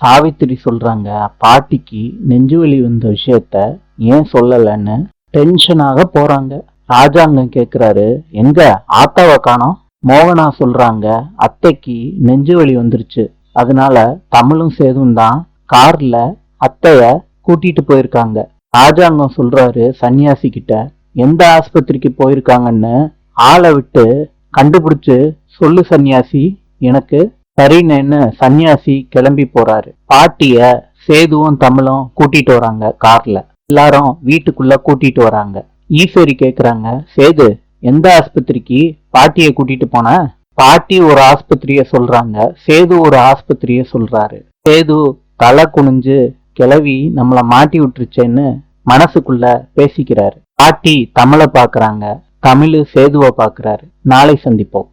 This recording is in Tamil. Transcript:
சாவித்திரி சொல்றாங்க, பாட்டிக்கு நெஞ்சுவலி வந்த விஷயத்த ஏன் சொல்லலன்னு டென்ஷனாக போறாங்க. ராஜாங்கம் கேக்குறாரு, எங்க ஆத்தாவை காணோம்? மோகனா சொல்றாங்க, அத்தைக்கு நெஞ்சுவலி வந்துருச்சு, அதனால தமிழும் சேதும் தான் கார்ல அத்தைய கூட்டிட்டு போயிருக்காங்க. ராஜாங்கம் சொல்றாரு சன்னியாசி கிட்ட, எந்த ஆஸ்பத்திரிக்கு போயிருக்காங்கன்னு ஆளை விட்டு கண்டுபிடிச்சு சொல்லு சன்னியாசி எனக்கு. சரின்னு சன்னியாசி கிளம்பி போறாரு. பாட்டிய சேதுவும் தமிழும் கூட்டிட்டு வராங்க கார்ல. எல்லாரும் வீட்டுக்குள்ள கூட்டிட்டு வராங்க. ஈஸ்வரி கேக்குறாங்க, சேது எந்த ஆஸ்பத்திரிக்கு பாட்டிய கூட்டிட்டு போன? பாட்டி ஒரு ஆஸ்பத்திரிய சொல்றாங்க, சேது ஒரு ஆஸ்பத்திரிய சொல்றாரு. சேது தலை குனிஞ்சு கிளவி நம்மள மாட்டி விட்டுருச்சேன்னு மனசுக்குள்ள பேசிக்கிறாரு. பாட்டி தமிழை பாக்குறாங்க, தமிழ் சேதுவை பாக்குறாரு. நாளை சந்திப்போம்.